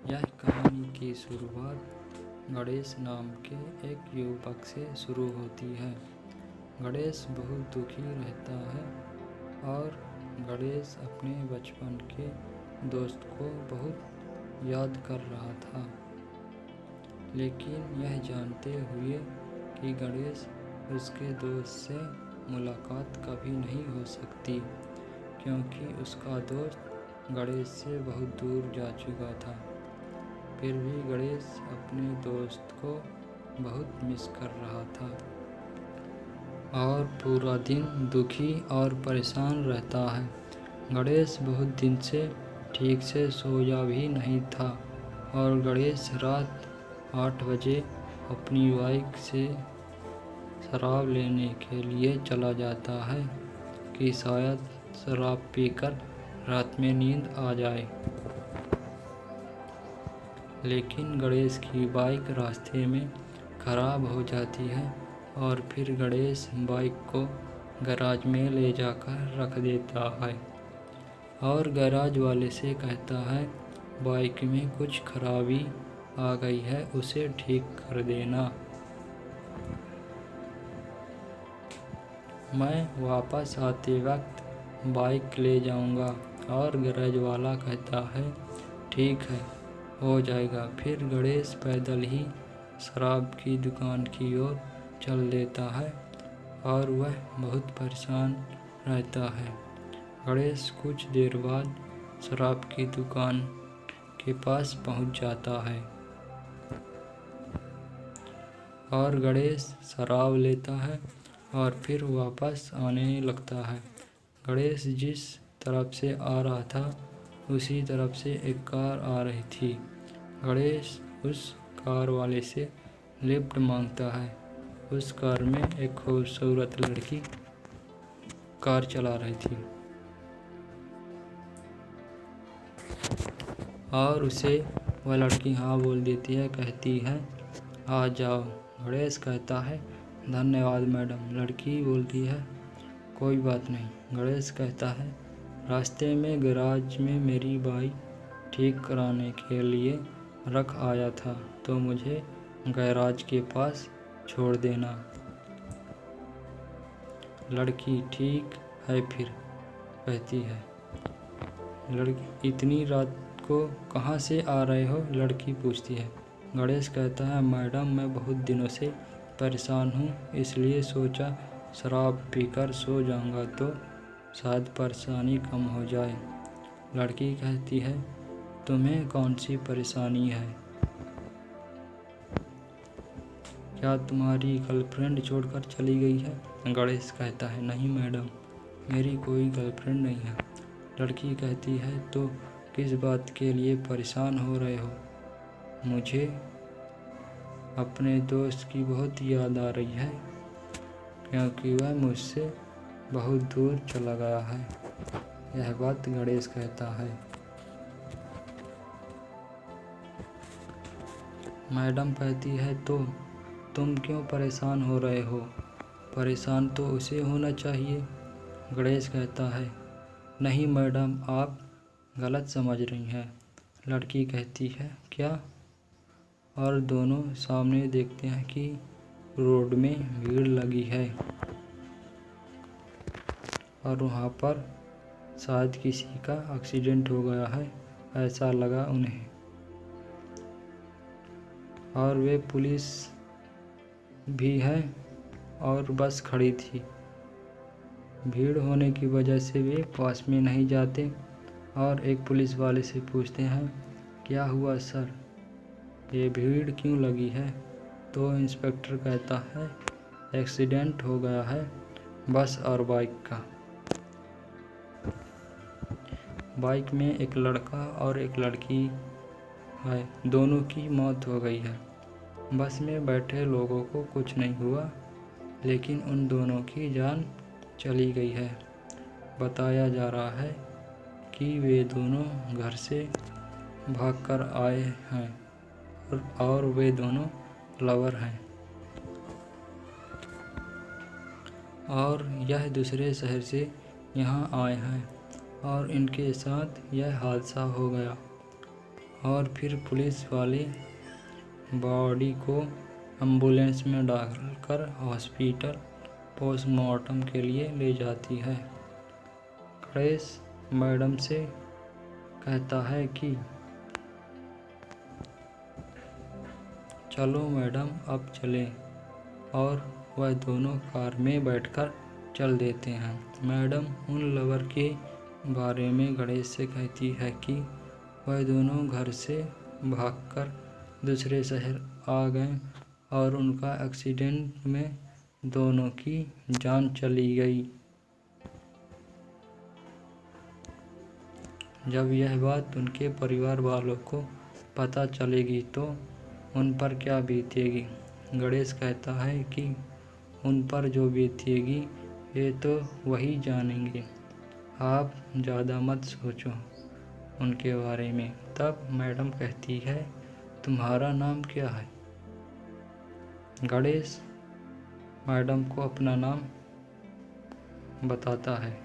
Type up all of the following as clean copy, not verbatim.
यह कहानी की शुरुआत गणेश नाम के एक युवक से शुरू होती है। गणेश बहुत दुखी रहता है और गणेश अपने बचपन के दोस्त को बहुत याद कर रहा था, लेकिन यह जानते हुए कि गणेश उसके दोस्त से मुलाकात कभी नहीं हो सकती, क्योंकि उसका दोस्त गणेश से बहुत दूर जा चुका था। फिर भी गणेश अपने दोस्त को बहुत मिस कर रहा था और पूरा दिन दुखी और परेशान रहता है। गणेश बहुत दिन से ठीक से सोया भी नहीं था और गणेश रात 8 बजे अपनी बाइक से शराब लेने के लिए चला जाता है कि शायद शराब पीकर रात में नींद आ जाए। लेकिन गणेश की बाइक रास्ते में खराब हो जाती है और फिर गणेश बाइक को गैराज में ले जाकर रख देता है और गैराज वाले से कहता है, बाइक में कुछ खराबी आ गई है, उसे ठीक कर देना। मैं वापस आते वक्त बाइक ले जाऊंगा। और गैराज वाला कहता है, ठीक है, हो जाएगा। फिर गणेश पैदल ही शराब की दुकान की ओर चल देता है और वह बहुत परेशान रहता है। गणेश कुछ देर बाद शराब की दुकान के पास पहुंच जाता है और गणेश शराब लेता है और फिर वापस आने लगता है। गणेश जिस तरफ से आ रहा था उसी तरफ से एक कार आ रही थी। गणेश उस कार वाले से लिफ्ट मांगता है। उस कार में एक खूबसूरत लड़की कार चला रही थी और उसे वह लड़की हाँ बोल देती है, कहती है, आ जाओ। गणेश कहता है, धन्यवाद मैडम। लड़की बोलती है, कोई बात नहीं। गणेश कहता है, रास्ते में गैराज में मेरी बाइक ठीक कराने के लिए रख आया था, तो मुझे गैराज के पास छोड़ देना। लड़की ठीक है फिर, कहती है। लड़की, इतनी रात को कहाँ से आ रहे हो? लड़की पूछती है। गणेश कहता है, मैडम मैं बहुत दिनों से परेशान हूँ, इसलिए सोचा शराब पीकर सो जाऊँगा तो शायद परेशानी कम हो जाए। लड़की कहती है, तुम्हें कौन सी परेशानी है? क्या तुम्हारी गर्लफ्रेंड छोड़कर चली गई है? गणेश कहता है, नहीं मैडम, मेरी कोई गर्लफ्रेंड नहीं है। लड़की कहती है, तो किस बात के लिए परेशान हो रहे हो? मुझे अपने दोस्त की बहुत याद आ रही है, क्योंकि वह मुझसे बहुत दूर चला गया है। यह बात गणेश कहता है। मैडम कहती है, तो तुम क्यों परेशान हो रहे हो? परेशान तो उसे होना चाहिए। गणेश कहता है, नहीं मैडम, आप गलत समझ रही हैं। लड़की कहती है, क्या? और दोनों सामने देखते हैं कि रोड में भीड़ लगी है और वहाँ पर शायद किसी का एक्सीडेंट हो गया है, ऐसा लगा उन्हें। और वे पुलिस भी है और बस खड़ी थी। भीड़ होने की वजह से वे पास में नहीं जाते और एक पुलिस वाले से पूछते हैं, क्या हुआ सर, ये भीड़ क्यों लगी है? तो इंस्पेक्टर कहता है, एक्सीडेंट हो गया है बस और बाइक का। बाइक में एक लड़का और एक लड़की है, दोनों की मौत हो गई है। बस में बैठे लोगों को कुछ नहीं हुआ, लेकिन उन दोनों की जान चली गई है। बताया जा रहा है कि वे दोनों घर से भागकर आए हैं और वे दोनों लवर हैं और यह दूसरे शहर से यहाँ आए हैं और इनके साथ यह हादसा हो गया। और फिर पुलिस वाले बॉडी को एम्बुलेंस में डालकर हॉस्पिटल पोस्टमार्टम के लिए ले जाती है। गणेश मैडम से कहता है कि चलो मैडम अब चलें, और वह दोनों कार में बैठकर चल देते हैं। मैडम उन लवर के बारे में गणेश से कहती है कि वह दोनों घर से भागकर दूसरे शहर आ गए और उनका एक्सीडेंट में दोनों की जान चली गई। जब यह बात उनके परिवार वालों को पता चलेगी तो उन पर क्या बीतेगी। गणेश कहता है कि उन पर जो बीतेगी ये तो वही जानेंगे, आप ज़्यादा मत सोचो उनके बारे में। तब मैडम कहती है, तुम्हारा नाम क्या है? गणेश मैडम को अपना नाम बताता है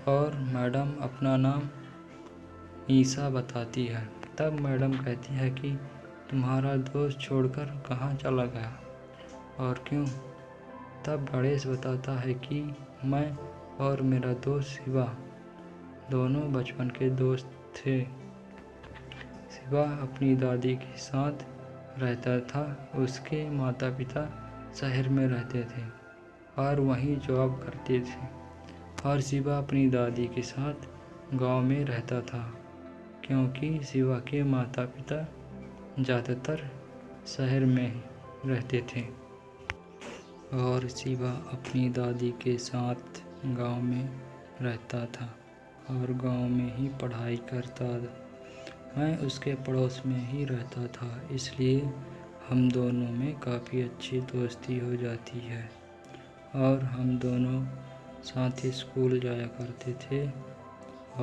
और मैडम अपना नाम ईसा बताती है। तब मैडम कहती है कि तुम्हारा दोस्त छोड़कर कहाँ चला गया और क्यों? तब गणेश बताता है कि मैं और मेरा दोस्त शिवा दोनों बचपन के दोस्त थे। शिवा अपनी दादी के साथ रहता था, उसके माता पिता शहर में रहते थे और वहीं जॉब करते थे, और शिवा अपनी दादी के साथ गांव में रहता था क्योंकि शिवा के माता पिता ज़्यादातर शहर में रहते थे और शिवा अपनी दादी के साथ गांव में रहता था और गांव में ही पढ़ाई करता था। मैं उसके पड़ोस में ही रहता था, इसलिए हम दोनों में काफ़ी अच्छी दोस्ती हो जाती है और हम दोनों साथ ही स्कूल जाया करते थे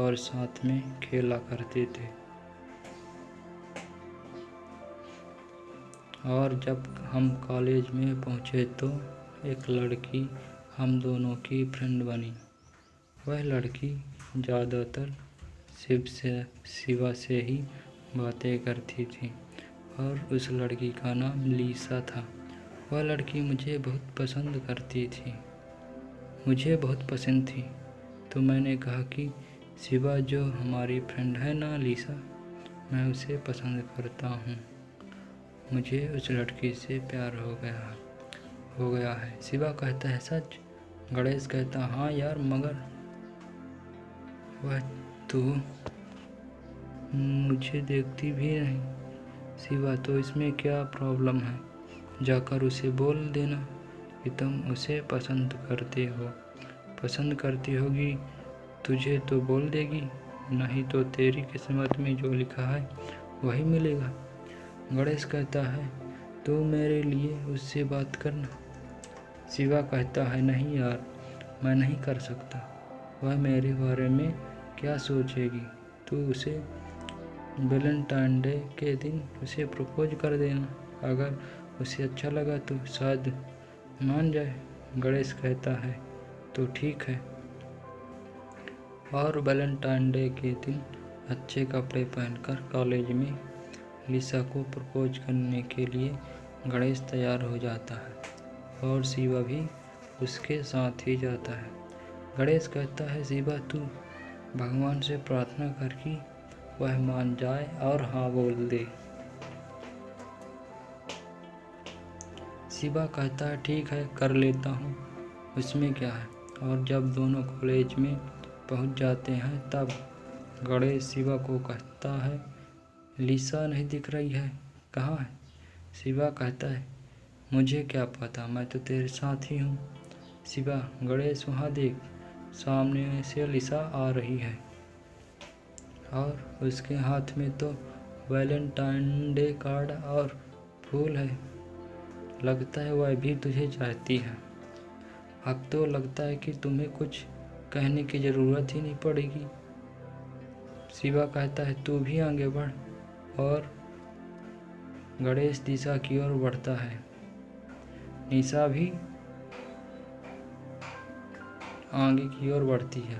और साथ में खेला करते थे। और जब हम कॉलेज में पहुँचे तो एक लड़की हम दोनों की फ्रेंड बनी। वह लड़की ज़्यादातर शिवा से ही बातें करती थी और उस लड़की का नाम लीसा था। वह लड़की मुझे बहुत पसंद करती थी, मुझे बहुत पसंद थी। तो मैंने कहा कि शिवा जो हमारी फ्रेंड है ना लीसा, मैं उसे पसंद करता हूँ, मुझे उस लड़की से प्यार हो गया है। शिवा कहता है, सच? गणेश कहता, हाँ यार, मगर वह तो मुझे देखती भी नहीं। शिवा, तो इसमें क्या प्रॉब्लम है? जाकर उसे बोल देना कि तुम उसे पसंद करते हो। पसंद करती होगी तुझे तो बोल देगी, नहीं तो तेरी किस्मत में जो लिखा है वही मिलेगा। गणेश कहता है, तो मेरे लिए उससे बात करना। शिवा कहता है, नहीं यार, मैं नहीं कर सकता। वह मेरे बारे में क्या सोचेगी? तू उसे वैलेंटाइन डे के दिन उसे प्रपोज कर देना, अगर उसे अच्छा लगा तो शायद मान जाए। गणेश कहता है, तो ठीक है। और वैलेंटाइन डे के दिन अच्छे कपड़े पहनकर कॉलेज में लीसा को प्रपोज करने के लिए गणेश तैयार हो जाता है और शिवा भी उसके साथ ही जाता है। गणेश कहता है, शिवा, तू भगवान से प्रार्थना कर कि वह मान जाए और हाँ बोल दे। शिवा कहता है, ठीक है, कर लेता हूँ, उसमें क्या है। और जब दोनों कॉलेज में पहुँच जाते हैं तब गणेश शिवा को कहता है, लीसा नहीं दिख रही है, कहाँ है? शिवा कहता है, मुझे क्या पता, मैं तो तेरे साथ ही हूँ। शिवा, गणेश वहाँ देख, सामने से लीसा आ रही है और उसके हाथ में तो वैलेंटाइन डे कार्ड और फूल है। लगता है वह भी तुझे चाहती है। अब तो लगता है कि तुम्हें कुछ कहने की ज़रूरत ही नहीं पड़ेगी। शिवा कहता है, तू भी आगे बढ़, और गणेश दिशा की ओर बढ़ता है। निशा भी आगे की ओर बढ़ती है।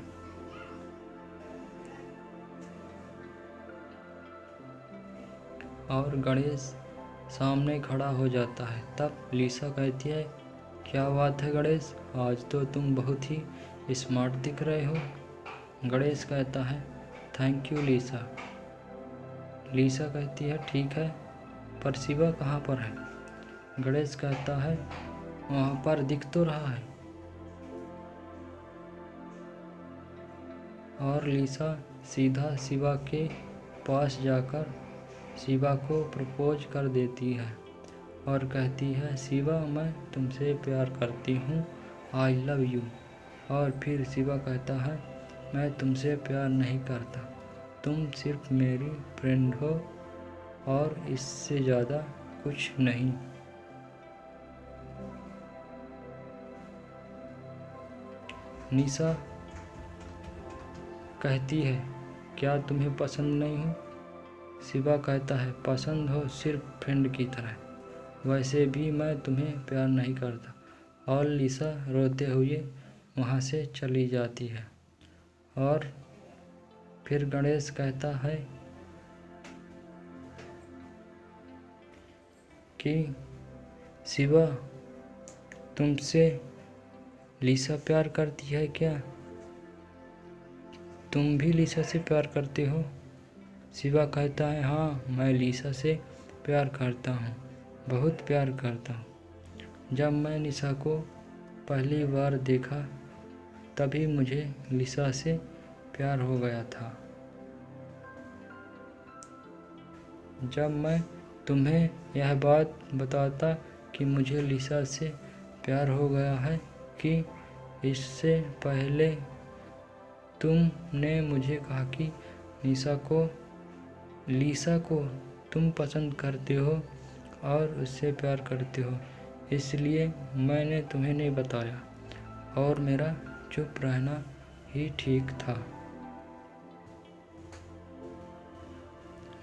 और गणेश सामने खड़ा हो जाता है। तब लिसा कहती है, क्या बात है गणेश, आज तो तुम बहुत ही स्मार्ट दिख रहे हो। गणेश कहता है, थैंक यू लिसा। लिसा कहती है, ठीक है, पर शिवा कहाँ पर है। गणेश कहता है, वहाँ पर दिख तो रहा है। और लिसा सीधा शिवा के पास जाकर शिवा को प्रपोज कर देती है और कहती है, शिवा मैं तुमसे प्यार करती हूँ, आई लव यू। और फिर शिवा कहता है, मैं तुमसे प्यार नहीं करता, तुम सिर्फ मेरी फ्रेंड हो और इससे ज़्यादा कुछ नहीं। निशा कहती है, क्या तुम्हें पसंद नहीं हो। शिवा कहता है, पसंद हो सिर्फ फ्रेंड की तरह, वैसे भी मैं तुम्हें प्यार नहीं करता। और लिसा रोते हुए वहाँ से चली जाती है। और फिर गणेश कहता है कि शिवा तुमसे लिसा प्यार करती है क्या, तुम भी लिसा से प्यार करते हो। शिवा कहता है, हाँ मैं लिसा से प्यार करता हूँ, बहुत प्यार करता हूँ। जब मैं लिसा को पहली बार देखा तभी मुझे लिसा से प्यार हो गया था। जब मैं तुम्हें यह बात बताता कि मुझे लिसा से प्यार हो गया है कि इससे पहले तुमने मुझे कहा कि लिसा को तुम पसंद करते हो और उससे प्यार करते हो, इसलिए मैंने तुम्हें नहीं बताया और मेरा चुप रहना ही ठीक था।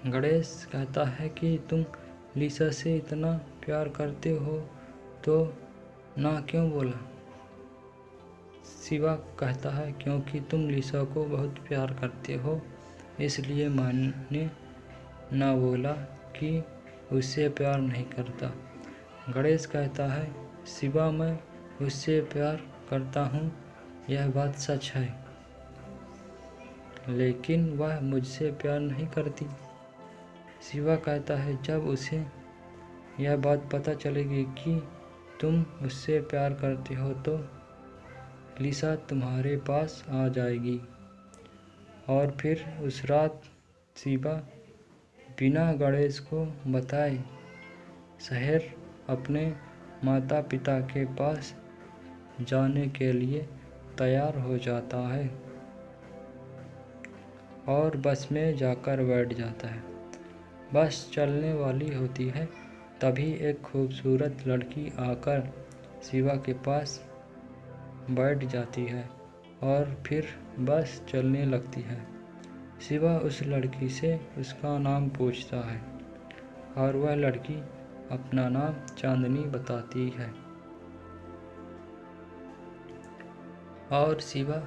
गणेश कहता है कि तुम लिसा से इतना प्यार करते हो तो ना क्यों बोला। शिवा कहता है, क्योंकि तुम लिसा को बहुत प्यार करते हो, इसलिए मैंने ना बोला कि उससे प्यार नहीं करता। गणेश कहता है, शिवा मैं उससे प्यार करता हूँ, यह बात सच है, लेकिन वह मुझसे प्यार नहीं करती। शिवा कहता है, जब उसे यह बात पता चलेगी कि तुम उससे प्यार करते हो तो लिसा तुम्हारे पास आ जाएगी। और फिर उस रात शिवा बिना गणेश को बताए शहर अपने माता पिता के पास जाने के लिए तैयार हो जाता है और बस में जाकर बैठ जाता है। बस चलने वाली होती है, तभी एक खूबसूरत लड़की आकर शिवा के पास बैठ जाती है और फिर बस चलने लगती है। शिवा उस लड़की से उसका नाम पूछता है और वह लड़की अपना नाम चांदनी बताती है। और शिवा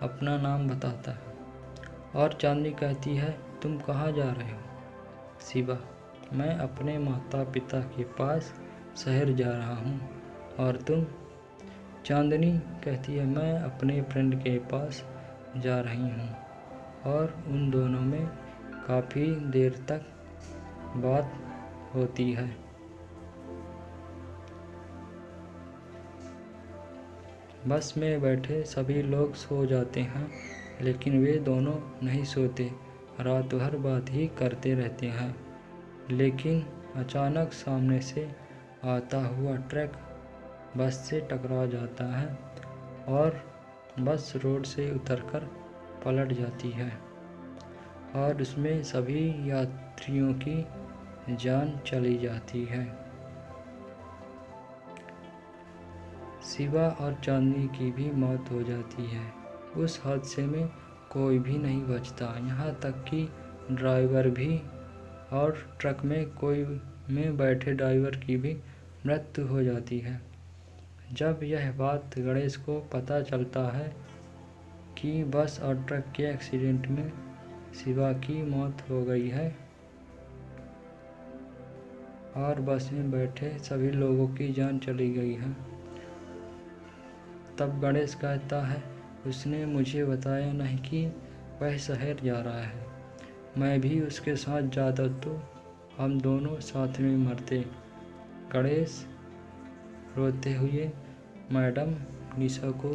अपना नाम बताता है और चांदनी कहती है, तुम कहाँ जा रहे हो। शिवा, मैं अपने माता पिता के पास शहर जा रहा हूँ। और तुम। चांदनी कहती है, मैं अपने फ्रेंड के पास जा रही हूँ। और उन दोनों में काफ़ी देर तक बात होती है। बस में बैठे सभी लोग सो जाते हैं, लेकिन वे दोनों नहीं सोते, रात भर बात ही करते रहते हैं। लेकिन अचानक सामने से आता हुआ ट्रक बस से टकरा जाता है और बस रोड से उतरकर पलट जाती है और उसमें सभी यात्रियों की जान चली जाती है। शिवा और चांदनी की भी मौत हो जाती है। उस हादसे में कोई भी नहीं बचता, यहाँ तक कि ड्राइवर भी, और ट्रक में बैठे ड्राइवर की भी मृत्यु हो जाती है। जब यह बात गणेश को पता चलता है कि बस और ट्रक के एक्सीडेंट में शिवा की मौत हो गई है, और बस में बैठे सभी लोगों की जान चली गई है। तब गणेश कहता है, उसने मुझे बताया नहीं कि वह शहर जा रहा है। मैं भी उसके साथ जाता तो हम दोनों साथ में मरते। गणेश रोते हुए मैडम निशा को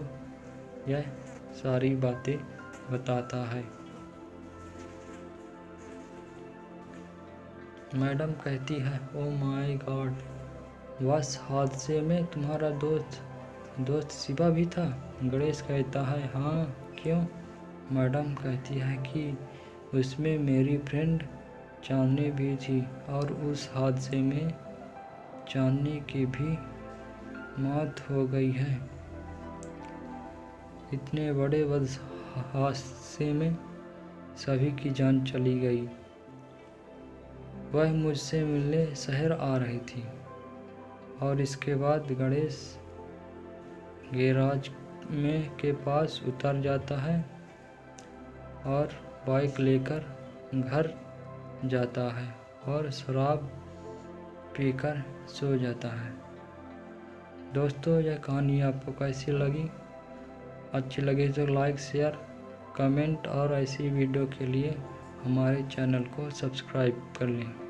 यह सारी बातें बताता है। मैडम कहती है, ओ माय गॉड, बस हादसे में तुम्हारा दोस्त शिवा भी था? गणेश कहता है, हाँ, क्यों? मैडम कहती है कि उसमें मेरी फ्रेंड चांदनी भी थी और उस हादसे में चांदनी की भी मौत हो गई है। इतने बड़े हादसे में सभी की जान चली गई। वह मुझसे मिलने शहर आ रही थी। और इसके बाद गणेश गैराज के पास उतर जाता है और बाइक लेकर घर जाता है और शराब पीकर सो जाता है। दोस्तों, यह कहानी आपको कैसी लगी? अच्छी लगी तो लाइक, शेयर, कमेंट और ऐसी वीडियो के लिए हमारे चैनल को सब्सक्राइब कर लें।